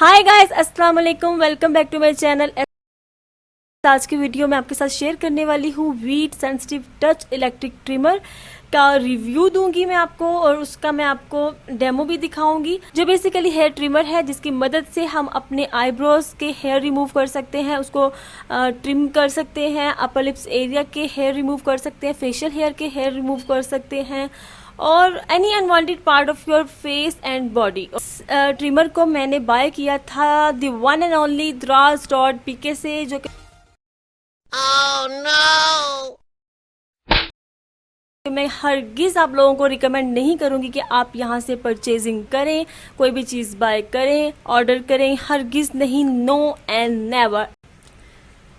हाय guys, अस्सलाम वालेकुम, welcome back to my channel. आज की वीडियो में आपके साथ शेयर करने वाली हूँ wheat sensitive touch electric trimmer का रिव्यू दूंगी मैं आपको, और उसका मैं आपको डेमो भी दिखाऊंगी। जो बेसिकली हेयर ट्रिमर है जिसकी मदद से हम अपने आईब्रोज के हेयर रिमूव कर सकते हैं, उसको ट्रिम कर सकते हैं, अपर लिप्स एरिया के हेयर रिमूव कर सकते हैं, फेशियल हेयर के हेयर रिमूव कर सकते हैं, और any unwanted part of your face and body. Trimmer को मैंने बाय किया था the one and only Draaz.pk से, जो कि मैं हरगिज आप लोगों को रिकमेंड नहीं करूंगी कि आप यहां से परचेजिंग करें, कोई भी चीज बाय करें, ऑर्डर करें, हरगिज नहीं, no and never.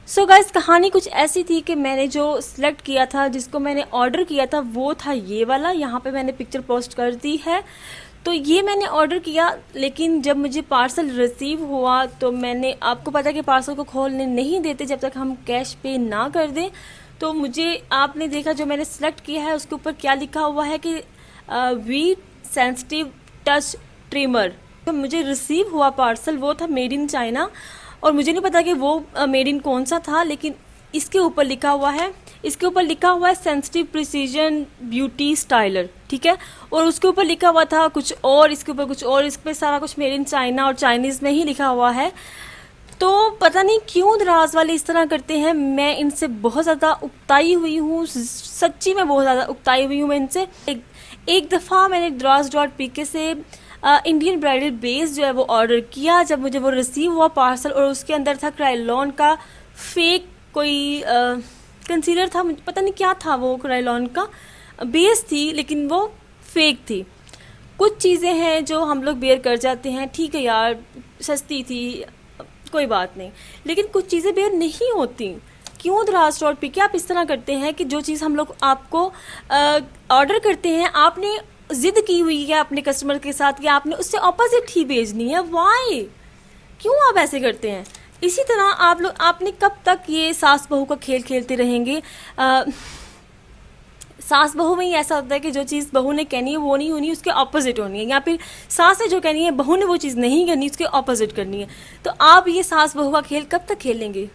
So guys, कहानी कुछ ऐसी थी कि मैंने जो सिलेक्ट किया था, जिसको मैंने ऑर्डर किया था, वो था ये वाला। यहाँ पे मैंने पिक्चर पोस्ट कर दी है। तो ये मैंने ऑर्डर किया, लेकिन जब मुझे पार्सल रिसीव हुआ तो मैंने, आपको पता है कि पार्सल को खोलने नहीं देते जब तक हम कैश पे ना कर दें। तो मुझे, आपने देखा जो मैंने सेलेक्ट किया है उसके ऊपर क्या लिखा हुआ है कि वीट सेंसिटिव टच ट्रिमर। तो मुझे रिसीव हुआ पार्सल, वो था मेड इन चाइना, और मुझे नहीं पता कि वो मेड इन कौन सा था, लेकिन इसके ऊपर लिखा हुआ है, सेंसिटिव प्रिसीजन ब्यूटी स्टाइलर, ठीक है। और उसके ऊपर लिखा हुआ था कुछ और, इसके ऊपर कुछ और, इस पे सारा कुछ मेड इन चाइना और चाइनीज में ही लिखा हुआ है। तो पता नहीं क्यों द्राज वाले इस तरह करते हैं। मैं इनसे बहुत ज़्यादा उकताई हुई हूँ, सच्ची में बहुत ज़्यादा उकताई हुई हूँ मैं इनसे। एक दफ़ा मैंने Draaz.pk से इंडियन ब्राइडल बेस जो है वो ऑर्डर किया। जब मुझे वो रिसीव हुआ पार्सल, और उसके अंदर था क्राइलॉन का फेक कोई कंसीलर था, मुझे पता नहीं क्या था, वो क्राइलॉन का बेस थी लेकिन वो फेक थी। कुछ चीज़ें हैं जो हम लोग बेयर कर जाते हैं, ठीक है यार, सस्ती थी, कोई बात नहीं, लेकिन कुछ चीज़ें बेयर नहीं होती। क्यों Draaz.pk आप इस तरह करते हैं कि जो चीज़ हम लोग आपको ऑर्डर करते हैं, आपने जिद की हुई है अपने कस्टमर के साथ कि आपने उससे ऑपोजिट ही भेजनी है। वाई, क्यों आप ऐसे करते हैं? इसी तरह आप लोग, आपने कब तक ये सास बहू का खेल खेलते रहेंगे? सास बहू में ही ऐसा होता है कि जो चीज़ बहू ने कहनी है वो नहीं होनी, उसके ऑपोजिट होनी है, या फिर सास ने जो कहनी है बहू ने वो चीज़ नहीं करनी, उसके ऑपोजिट करनी है। तो आप ये सास बहू का खेल कब तक खेलेंगे?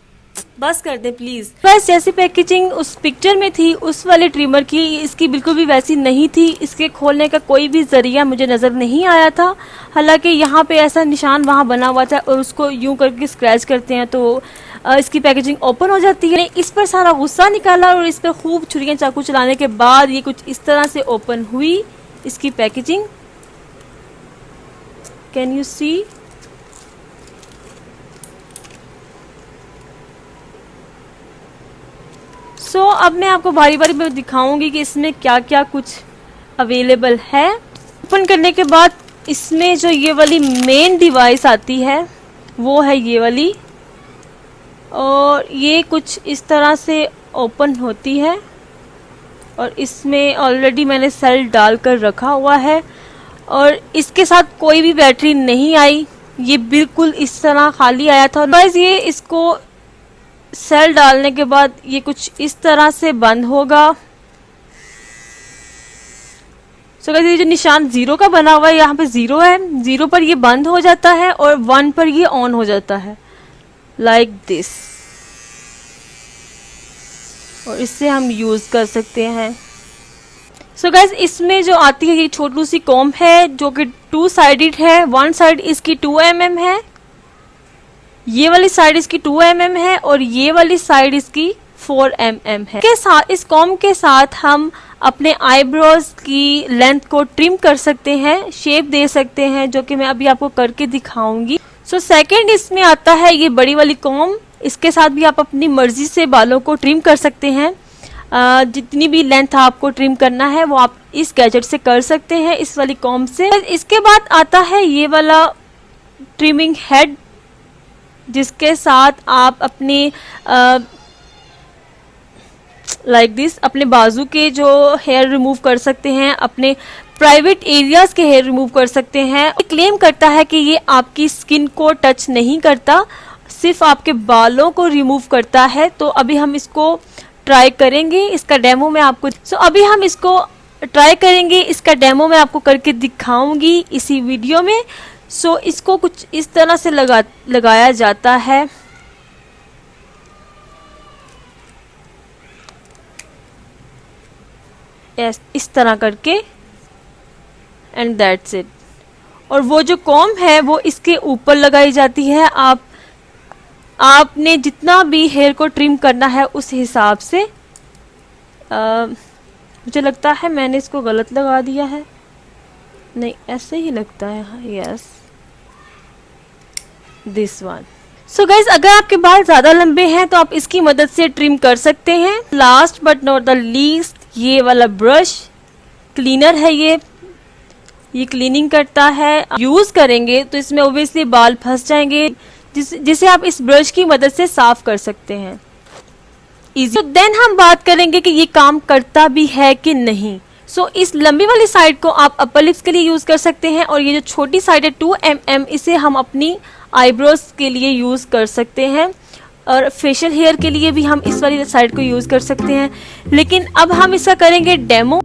बस कर दें प्लीज़। बस जैसी पैकेजिंग उस पिक्चर में थी उस वाले ट्रिमर की, इसकी बिल्कुल भी वैसी नहीं थी। इसके खोलने का कोई भी जरिया मुझे नज़र नहीं आया था। हालांकि यहाँ पे ऐसा निशान वहाँ बना हुआ था, और उसको यूं करके स्क्रैच करते हैं तो इसकी पैकेजिंग ओपन हो जाती है। इस पर सारा गुस्सा निकाला, और इस पर खूब छुरियाँ चाकू चलाने के बाद ये कुछ इस तरह से ओपन हुई इसकी पैकेजिंग। Can you see? सो अब मैं आपको बारी बारी में दिखाऊंगी कि इसमें क्या क्या कुछ अवेलेबल है। ओपन करने के बाद इसमें जो ये वाली मेन डिवाइस आती है वो है ये वाली, और ये कुछ इस तरह से ओपन होती है, और इसमें ऑलरेडी मैंने सेल डालकर रखा हुआ है, और इसके साथ कोई भी बैटरी नहीं आई, ये बिल्कुल इस तरह खाली आया था। बस ये इसको सेल डालने के बाद ये कुछ इस तरह से बंद होगा। सो गाइस, ये जो निशान 0 का बना हुआ है, यहाँ पे 0 है, 0 पर ये बंद हो जाता है और 1 पर ये ऑन हो जाता है, लाइक दिस, और इससे हम यूज कर सकते हैं। सो गाइस, इसमें जो आती है ये छोटू सी कॉम्ब है जो कि 2 साइडेड है। वन साइड इसकी 2 mm है, ये वाली साइड इसकी 2 mm है, और ये वाली साइड इसकी 4 mm है। के साथ, इस कॉम्ब के साथ हम अपने आईब्रोज की लेंथ को ट्रिम कर सकते हैं, शेप दे सकते हैं, जो कि मैं अभी आपको करके दिखाऊंगी। सो सेकंड इसमें आता है ये बड़ी वाली कॉम्ब। इसके साथ भी आप अपनी मर्जी से बालों को ट्रिम कर सकते हैं। जितनी भी लेंथ आपको ट्रिम करना है वो आप इस गैजेट से कर सकते हैं, इस वाली कॉम्ब से। इसके बाद आता है ये वाला ट्रिमिंग हेड, जिसके साथ आप अपने लाइक दिस अपने बाजू के जो हेयर रिमूव कर सकते हैं, अपने प्राइवेट एरियाज के हेयर रिमूव कर सकते हैं। क्लेम करता है कि ये आपकी स्किन को टच नहीं करता, सिर्फ आपके बालों को रिमूव करता है। तो अभी हम इसको ट्राई करेंगे, इसका डेमो मैं आपको अभी हम इसको ट्राई करेंगे, इसका डेमो मैं आपको करके दिखाऊंगी इसी वीडियो में। सो इसको कुछ इस तरह से लगाया जाता है। इस तरह करके, एंड दैट्स इट। और वो जो कॉम्ब है वो इसके ऊपर लगाई जाती है। आपने जितना भी हेयर को ट्रिम करना है उस हिसाब से। मुझे लगता है मैंने इसको गलत लगा दिया है, नहीं ऐसे ही लगता है, yes this one. So guys, अगर आपके बाल ज्यादा लंबे हैं तो आप इसकी मदद से ट्रिम कर सकते हैं। Last but not the least, ये वाला ब्रश क्लीनर है, ये क्लीनिंग करता है। यूज करेंगे तो इसमें ओब्वियसली बाल फंस जाएंगे, जिसे आप इस ब्रश की मदद से साफ कर सकते हैं इजी। तो देन हम बात करेंगे कि ये काम करता भी है कि नहीं। सो इस लंबी वाली साइड को आप अपर लिप्स के लिए यूज कर सकते हैं, और ये जो छोटी साइड है 2 mm, इसे हम अपनी आईब्रोज के लिए यूज कर सकते हैं, और फेशियल हेयर के लिए भी हम इस वाली साइड को यूज कर सकते हैं। लेकिन अब हम इसका करेंगे डेमो।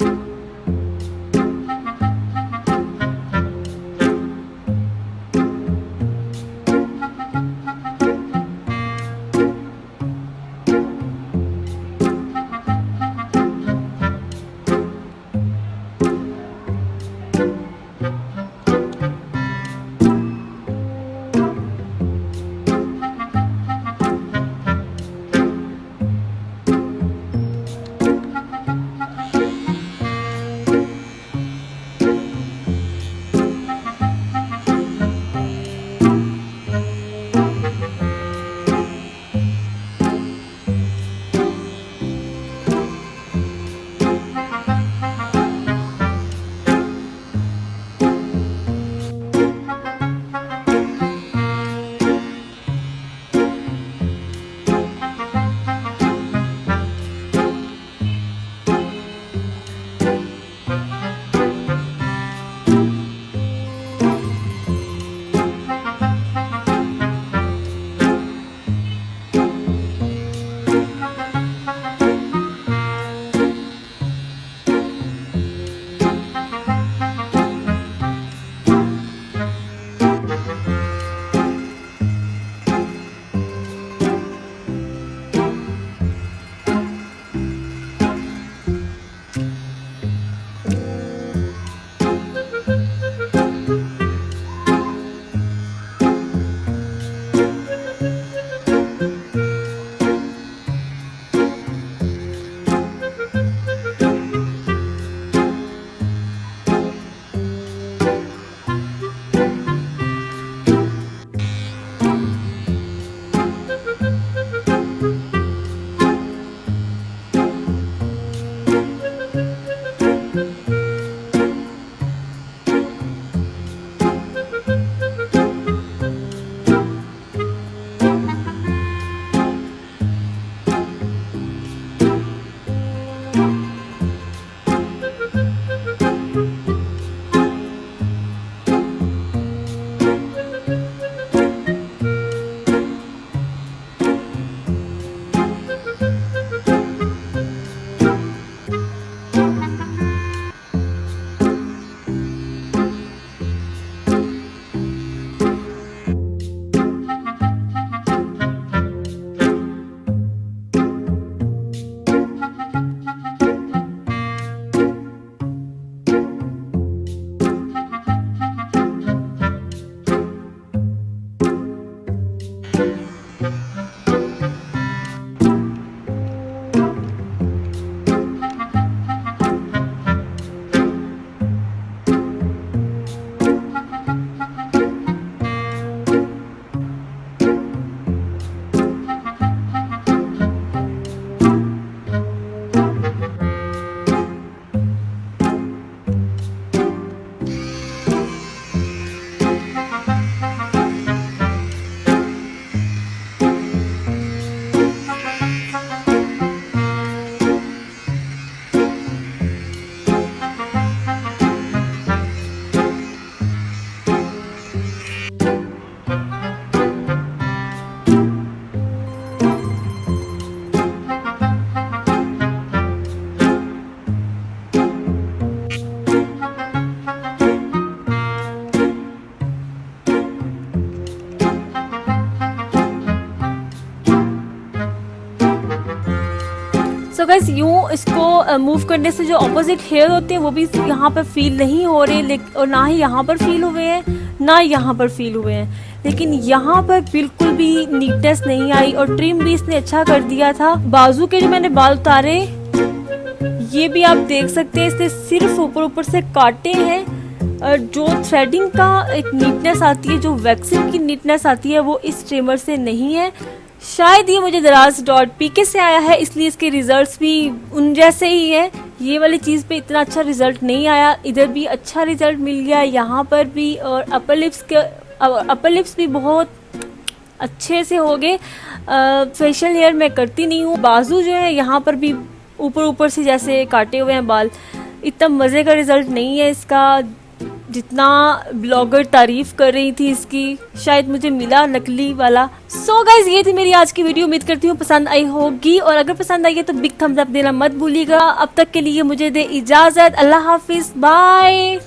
सो गाइस यूँ इसको मूव करने से जो ऑपोजिट हेयर होते हैं वो भी यहाँ पर फील नहीं हो रहे, और ना ही यहाँ पर फील हुए हैं, ना यहाँ पर फील हुए हैं। लेकिन यहाँ पर बिल्कुल भी नीटनेस नहीं आई, और ट्रिम भी इसने अच्छा कर दिया था। बाजू के जो मैंने बाल उतारे ये भी आप देख सकते हैं, इसने सिर्फ ऊपर ऊपर से काटे हैं। जो थ्रेडिंग का एक नीटनेस आती है, जो वैक्सिंग की नीटनेस आती है, वो इस ट्रिमर से नहीं है। शायद ये मुझे दराज.pk से आया है, इसलिए इसके रिजल्ट्स भी उन जैसे ही है। ये वाली चीज़ पे इतना अच्छा रिजल्ट नहीं आया, इधर भी अच्छा रिजल्ट मिल गया, यहाँ पर भी, और अपर लिप्स भी बहुत अच्छे से हो गए। फेशियल हेयर मैं करती नहीं हूँ। बाजू जो है यहाँ पर भी ऊपर ऊपर से जैसे काटे हुए हैं बाल, इतना मज़े का रिजल्ट नहीं है इसका जितना ब्लॉगर तारीफ कर रही थी इसकी, शायद मुझे मिला नकली वाला। सो गाइज ये थी मेरी आज की वीडियो, उम्मीद करती हूँ पसंद आई होगी, और अगर पसंद आई है तो बिग थम्स अप देना मत भूलिएगा। अब तक के लिए मुझे दे इजाजत, अल्लाह हाफिज, बाय।